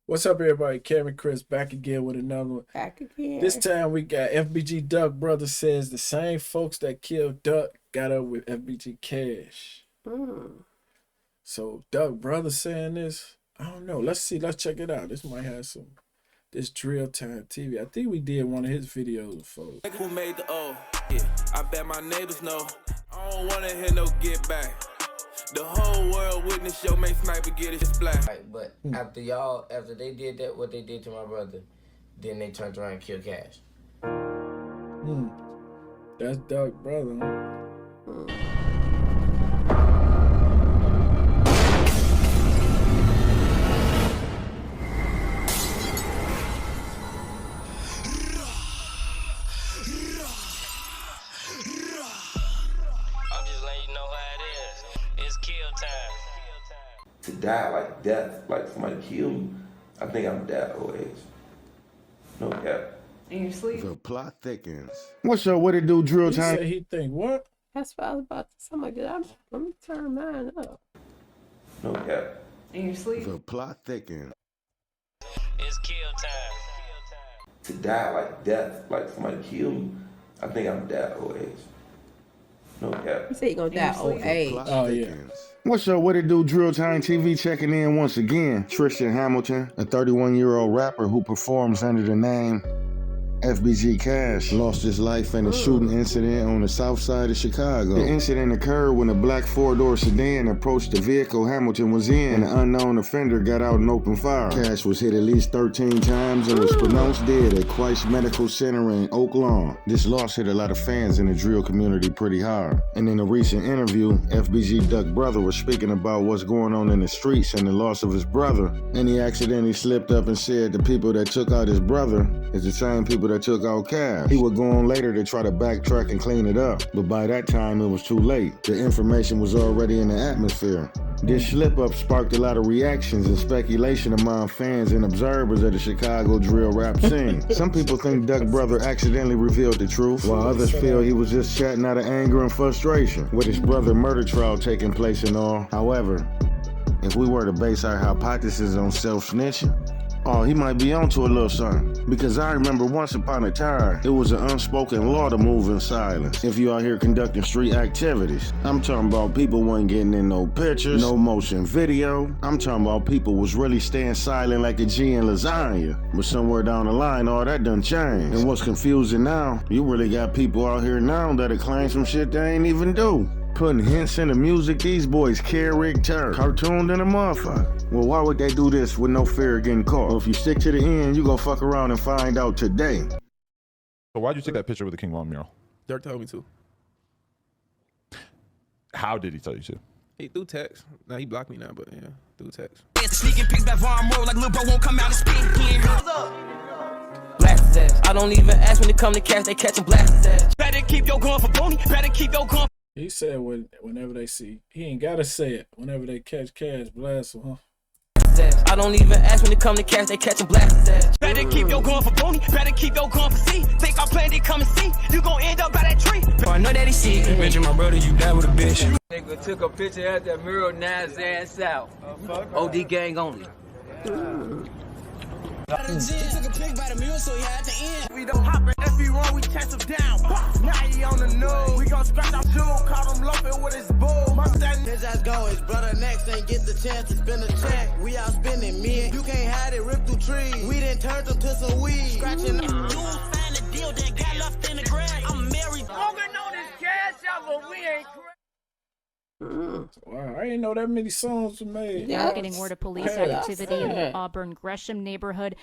What's up, everybody? Kevin Cris back again with another one. Back again. This time we got FBG Duck Brother says the same folks that killed Duck got up with FBG Cash. So Duck Brother saying this, I don't know. Let's see. Let's check it out. This might have some. This Drill Time TV. I think we did one of his videos before. Who made the O? Yeah, I bet my neighbors know. I don't wanna hear no get back. The whole world witness your mate sniper get his black. Right, but after they did that, what they did to my brother, then they turned around and killed Cash. That's Duck Brother, huh? To die like death, like somebody killed me, I think I'm that old age. No cap. In your sleep? The plot thickens. What's up? What it do, Drill He Time? said he think what? That's what I was about to say. I'm like, let me turn mine up. No cap. In your sleep? The plot thickens. It's kill time. To die like death, like somebody killed me, I think I'm that old age. No cap. You say you gonna die old age. Oh, yeah. What's up? What it do, Drill Time TV checking in once again. Tristan Hamilton, a 31-year-old rapper who performs under the name FBG Cash, lost his life in a shooting incident on the south side of Chicago. The incident occurred when a black four-door sedan approached the vehicle Hamilton was in, and an unknown offender got out and opened fire. Cash was hit at least 13 times and was pronounced dead at Christ Medical Center in Oak Lawn. This loss hit a lot of fans in the drill community pretty hard. And in a recent interview, FBG Duck Brother was speaking about what's going on in the streets and the loss of his brother, and he accidentally slipped up and said the people that took out his brother is the same people that took out Cash. He would go on later to try to backtrack and clean it up, but by that time it was too late. The information was already in the atmosphere. This slip-up sparked a lot of reactions and speculation among fans and observers of the Chicago drill rap scene. Some people think Duck Brother accidentally revealed the truth, while others feel he was just chatting out of anger and frustration, with his brother murder trial taking place and all. However, if we were to base our hypothesis on self-snitching, he might be onto a little something. Because I remember once upon a time, it was an unspoken law to move in silence if you out here conducting street activities. I'm talking about people wasn't getting in no pictures, no motion video. I'm talking about people was really staying silent like a G in lasagna. But somewhere down the line, all that done changed. And what's confusing now, you really got people out here now that'll claim some shit they ain't even do. Putting hints in the music these boys character, cartooned in a motherfucker. Well, why would they do this with no fear of getting caught? Well, if you stick to the end, you gonna fuck around and find out today. So why'd you take that picture with the King Von mural? Dirk told me to. How did he tell you to? He threw text. Now he blocked me now, but yeah, through text. Sneaking pics back Von Moore like Lil Bro won't come out and speak. Blast his ass. I don't even ask when it come to cash, they catch him blast his ass. Better keep your gun for Booney, better keep your gun. He said whenever they see, he ain't gotta say it. Whenever they catch Cash, blast him, huh? I don't even ask when it come to cash, they catch him blast his ass. Better keep your gun for Booney, better keep your gun for C. Think I plan to come and see, you gon' end up by that tree. I know that he see. Mention my brother, you die with a bitch. Nigga took a picture at that mural, now his ass out. OD gang only. He took a pic by the mule, so he had to end. We don't hop in everyone, we catch him down. Now he on the news. We gon' scratch our shoe, caught him lumping with his bull. His ass go, his brother next ain't get the chance to spin a check. We out spending men, you can't hide it, rip through trees. We done turned them to some weed. Scratching Dude find a deal, then got left in the ground. I'm married. Smoking on this cash out, but we ain't crazy. Wow, I didn't know that many songs were made. Yeah. Getting word of police activity in the Auburn Gresham neighborhood.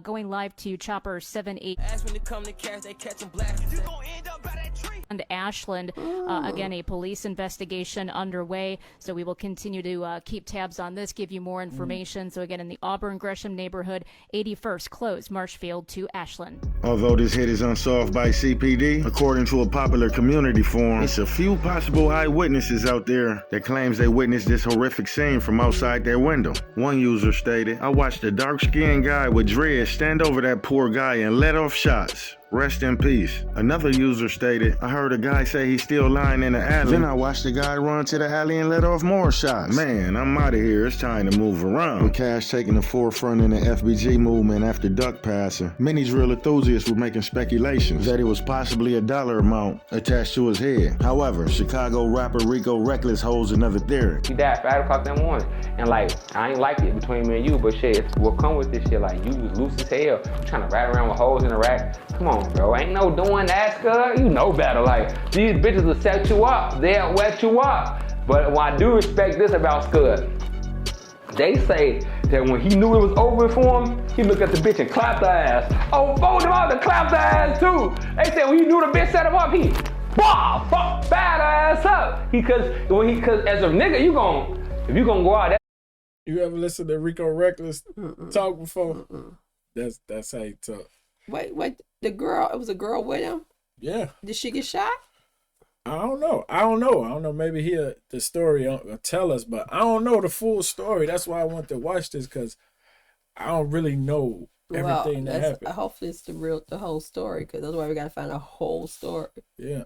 Going live to Chopper 78. Ask when it come to cash, they catch him blast. You gon' end up by that tree. And Ashland, again, a police investigation underway. So we will continue to keep tabs on this, give you more information. So again, in the Auburn Gresham neighborhood, 81st closed Marshfield to Ashland. Although this hit is unsolved by CPD, according to a popular community forum, it's a few possible eyewitnesses out there that claims they witnessed this horrific scene from outside their window. One user stated, "I watched a dark-skinned guy with dreads stand over that poor guy and let off shots. Rest in peace. Another user stated, I heard a guy say he's still lying in the alley. Then I watched the guy run to the alley and let off more shots. Man, I'm out of here. It's time to move around. With Cash taking the forefront in the FBG movement after Duck passing, many drill enthusiasts were making speculations that it was possibly a dollar amount attached to his head. However, Chicago rapper Rico Reckless holds another theory. He died 5 o'clock that morning. And like, I ain't like it between me and you, but shit, what come with this shit, like, you was loose as hell, trying to ride around with holes in the rack. Come on, bro, ain't no doing that, Scud. You know better. Like, these bitches will set you up, they'll wet you up. But when I do respect this about Scud, they say that when he knew it was over for him, he looked at the bitch and clapped her ass. Oh, fold him out and clapped her ass too. They said when he knew the bitch set him up, he, bad her ass up. Cause as a nigga, if you gonna go out. You ever listen to Rico Reckless talk before? That's how he talk. Wait, it was a girl with him? Yeah. Did she get shot? I don't know. Maybe the story will tell us, but I don't know the full story. That's why I want to watch this, because I don't really know everything that happened. Hopefully it's the whole story, because otherwise we got to find a whole story. Yeah.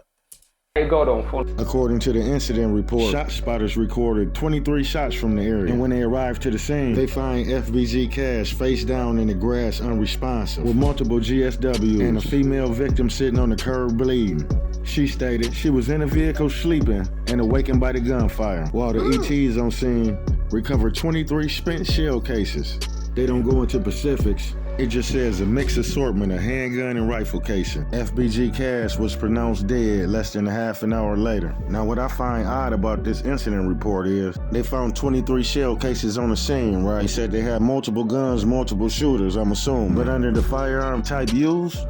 According to the incident report, shot spotters recorded 23 shots from the area. And when they arrived to the scene, they find FBG Cash face down in the grass unresponsive, with multiple GSWs and a female victim sitting on the curb bleeding. She stated she was in a vehicle sleeping and awakened by the gunfire, while the ETs on scene recovered 23 spent shell cases. They don't go into specifics. It just says a mixed assortment of handgun and rifle casing. FBG Cash was pronounced dead less than a half an hour later. Now what I find odd about this incident report is they found 23 shell cases on the scene, right? They said they had multiple guns, multiple shooters, I'm assuming. But under the firearm type used,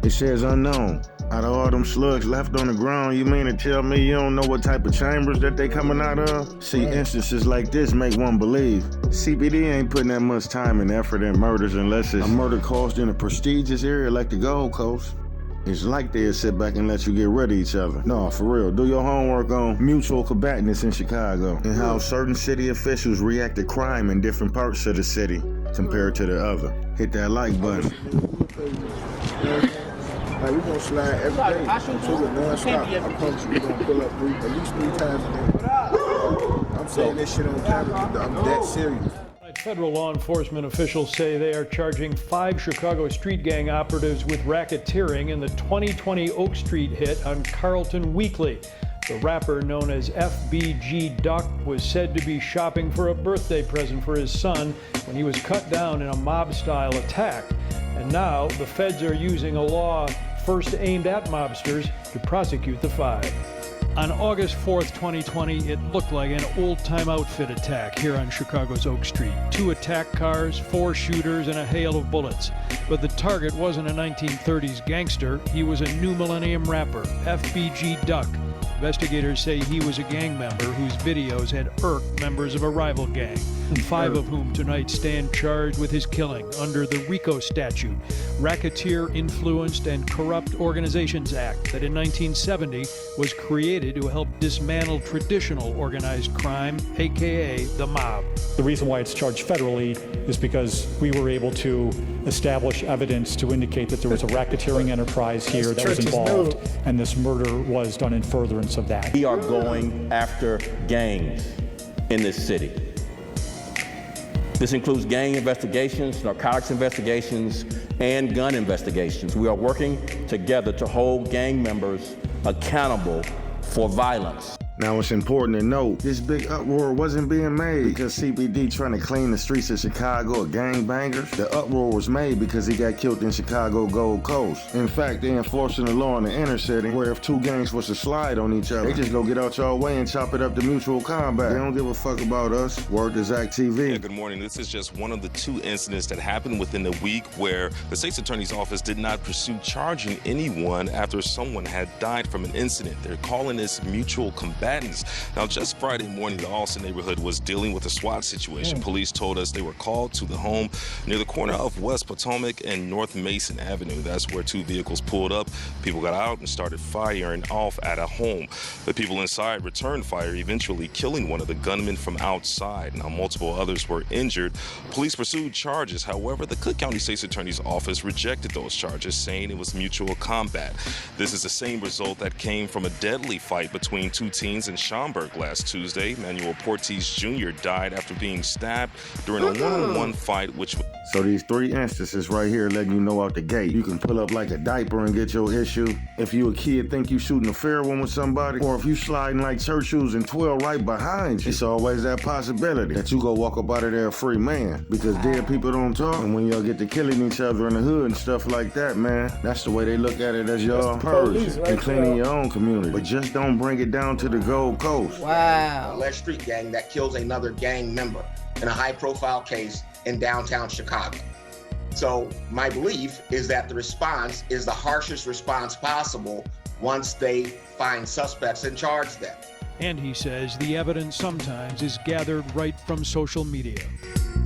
it says unknown. Out of all them slugs left on the ground, you mean to tell me you don't know what type of chambers that they coming out of? See, instances like this make one believe CPD ain't putting that much time and effort in murders unless it's a murder caused in a prestigious area like the Gold Coast. It's like they'll sit back and let you get rid of each other. No, for real, do your homework on mutual combatants in Chicago and how certain city officials react to crime in different parts of the city compared to the other. Hit that like button. Like, we're gonna slide every day until it non-stop. I promise you, we're gonna pull up at least 3 times a day. I'm saying this shit on camera. I'm that serious. Federal law enforcement officials say they are charging 5 Chicago street gang operatives with racketeering in the 2020 Oak Street hit on Carlton Weekly. The rapper, known as FBG Duck, was said to be shopping for a birthday present for his son when he was cut down in a mob-style attack. And now the feds are using a law first aimed at mobsters to prosecute the 5. On August 4th, 2020, it looked like an old-time outfit attack here on Chicago's Oak Street. 2 attack cars, 4 shooters, and a hail of bullets. But the target wasn't a 1930s gangster. He was a new millennium rapper, FBG Duck. Investigators say he was a gang member whose videos had irked members of a rival gang, 5 of whom tonight stand charged with his killing under the RICO statute, Racketeer Influenced and Corrupt Organizations Act, that in 1970 was created to help dismantle traditional organized crime, aka the mob. The reason why it's charged federally is because we were able to establish evidence to indicate that there was a racketeering enterprise here that was involved, and this murder was done in furtherance of that. We are going after gangs in this city. This includes gang investigations, narcotics investigations, and gun investigations. We are working together to hold gang members accountable for violence. Now it's important to note, this big uproar wasn't being made because CPD trying to clean the streets of Chicago of gangbangers. The uproar was made because he got killed in Chicago Gold Coast. In fact, they enforcing the law in the inner city where if 2 gangs was to slide on each other, they just go get out y'all way and chop it up to mutual combat. They don't give a fuck about us. Word to Zach TV. Yeah, good morning. This is just one of the 2 incidents that happened within the week where the state's attorney's office did not pursue charging anyone after someone had died from an incident. They're calling this mutual combat. combatants. Now, just Friday morning, the Austin neighborhood was dealing with a SWAT situation. Police told us they were called to the home near the corner of West Potomac and North Mason Avenue. That's where two vehicles pulled up. People got out and started firing off at a home. The people inside returned fire, eventually killing one of the gunmen from outside. Now, multiple others were injured. Police pursued charges. However, the Cook County State's Attorney's Office rejected those charges, saying it was mutual combat. This is the same result that came from a deadly fight between two teens in Schaumburg last Tuesday. Manuel Portis Jr. died after being stabbed during a one-on-one fight, which... So these 3 instances right here letting you know out the gate. You can pull up like a diaper and get your issue. If you a kid think you shooting a fair one with somebody, or if you sliding like church shoes and 12 right behind you, it's always that possibility that you go walk up out of there a free man. Because dead people don't talk, and when y'all get to killing each other in the hood and stuff like that, man, that's the way they look at it, as y'all purge and cleaning your own community. But just don't bring it down to the Gold Coast. Wow. Alleged street gang that kills another gang member in a high-profile case in downtown Chicago. So my belief is that the response is the harshest response possible once they find suspects and charge them. And he says the evidence sometimes is gathered right from social media.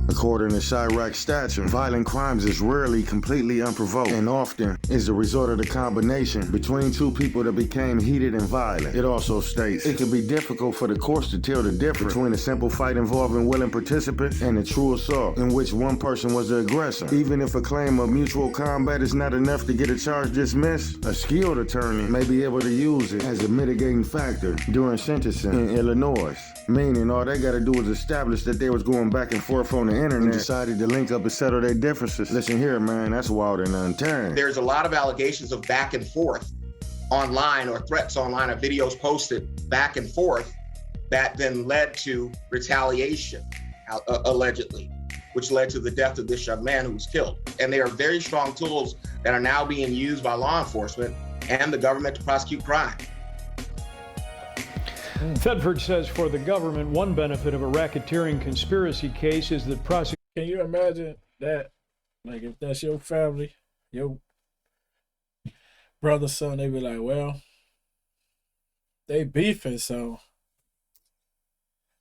According to Chirac statute, violent crimes is rarely completely unprovoked and often is the result of the combination between two people that became heated and violent. It also states it can be difficult for the courts to tell the difference between a simple fight involving willing participants and a true assault in which one person was the aggressor. Even if a claim of mutual combat is not enough to get a charge dismissed, a skilled attorney may be able to use it as a mitigating factor during sentencing in Illinois. Meaning all they gotta do is establish that they was going back and forth on the internet and decided to link up and settle their differences. Listen here, man, that's wild and unturned. There's a lot of allegations of back and forth online, or threats online, or videos posted back and forth that then led to retaliation, allegedly, which led to the death of this young man who was killed. And they are very strong tools that are now being used by law enforcement and the government to prosecute crime. Thetford says for the government, one benefit of a racketeering conspiracy case is that prosecutors... Can you imagine that? Like, if that's your family, your brother, son, they be like, well, they beefing, so...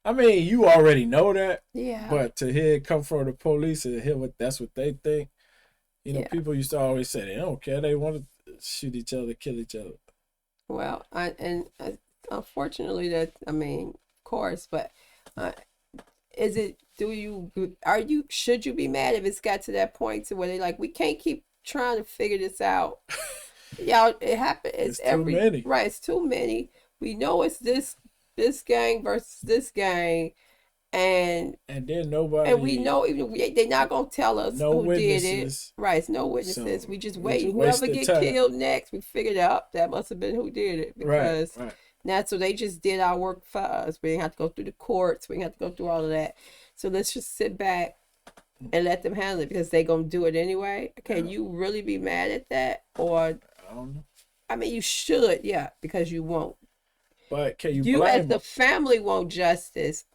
I mean, you already know that. Yeah. But to hear it come from the police and hear that's what they think, you know, people used to always say they don't care. They want to shoot each other, kill each other. Well, unfortunately, of course, but should you be mad if it's got to that point to where they like, we can't keep trying to figure this out? Y'all, it happens. It's too many. Right, it's too many. We know it's this gang versus this gang, and then nobody. And we know they're not gonna tell us who did it. Right, it's no witnesses. So we just wait. Whoever get killed next, we figured out that must have been who did it, because. Right. Now, so they just did our work for us. We didn't have to go through the courts. We didn't have to go through all of that. So let's just sit back and let them handle it, because they're going to do it anyway. Can you really be mad at that? Or, I don't know. I mean, you should, yeah, because you won't. But can you blame as them? The family want justice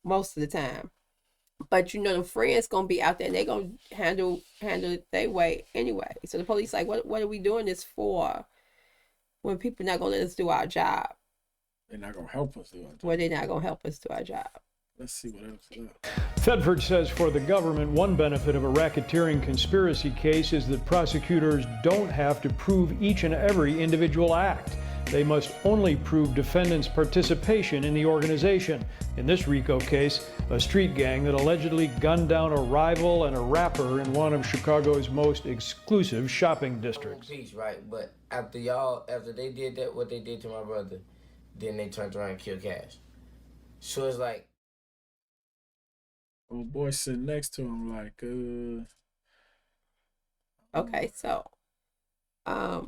most of the time. But, you know, the friends going to be out there, and they're going to handle it their way anyway. So the police like, what are we doing this for? When people not going to let us do our job. They're not going to help us do our job. Well, they're not going to help us do our job. Let's see what else is left. Thetford says for the government, one benefit of a racketeering conspiracy case is that prosecutors don't have to prove each and every individual act. They must only prove defendants' participation in the organization. In this RICO case, a street gang that allegedly gunned down a rival and a rapper in one of Chicago's most exclusive shopping districts. Peace, right? But after they did that, what they did to my brother, then they turned around and killed Cash. So it's like, old boy sitting next to him like, Okay, so, I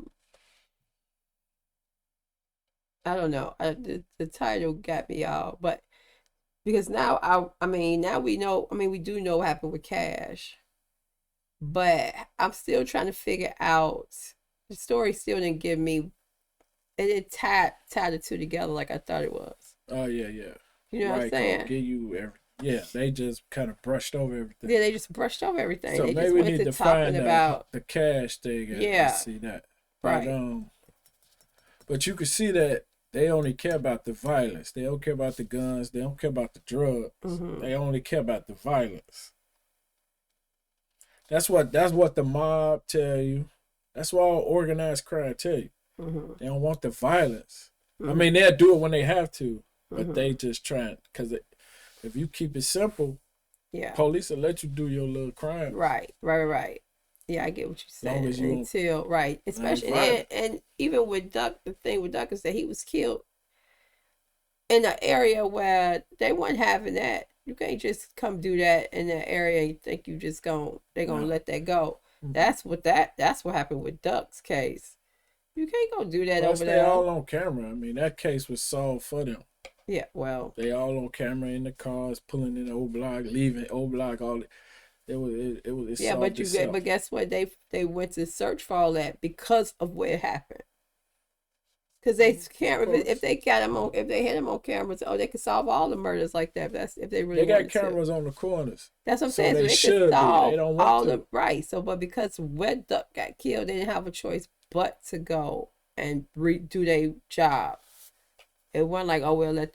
don't know. The title got me all, but because now now we know. I mean, we do know what happened with Cash, but I'm still trying to figure out. The story still didn't give me. It didn't tie the two together like I thought it was. Oh yeah. You know what I'm saying? Give you they just kind of brushed over everything. Yeah, they just brushed over everything. So they maybe just we went need to find the Cash thing. And see that. Right. But you could see that they only care about the violence. They don't care about the guns. They don't care about the drugs. They only care about the violence. That's what the mob tell you. That's what all organized crime tell you. They don't want the violence. I mean, they'll do it when they have to, but they just trying, because if you keep it simple, police will let you do your little crime. Right. Yeah, I get what you're saying. As you Until especially and even with Duck, the thing with Duck is that he was killed in an area where they weren't having that. You can't just come do that in that area and think you just they're gonna let that go. That's what happened with Duck's case. You can't go do that over there. They all on camera. I mean, that case was solved for them. Yeah, well, they all on camera in the cars, pulling in the old block, leaving old block. All it was. Yeah, but guess what? They went to search for all that because of where it happened. Because they can't. If they got him on, if they had him on cameras, they could solve all the murders like that. That's if they really. They got cameras on the corners. That's what I'm saying. They should be. They don't want all to. the right. So, but because Wet Duck got killed, they didn't have a choice but to go and do their job. It wasn't like, oh well, that's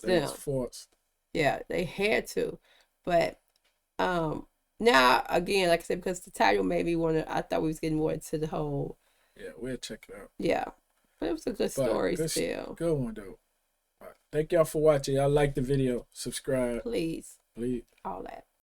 them. Forced. Yeah, they had to, but now again, like I said, because the title made me want to. I thought we was getting more into the whole. Yeah, we'll check it out. Yeah, but it was a good story still. Good one though. Thank y'all for watching. Y'all like the video. Subscribe. Please. Please. All that.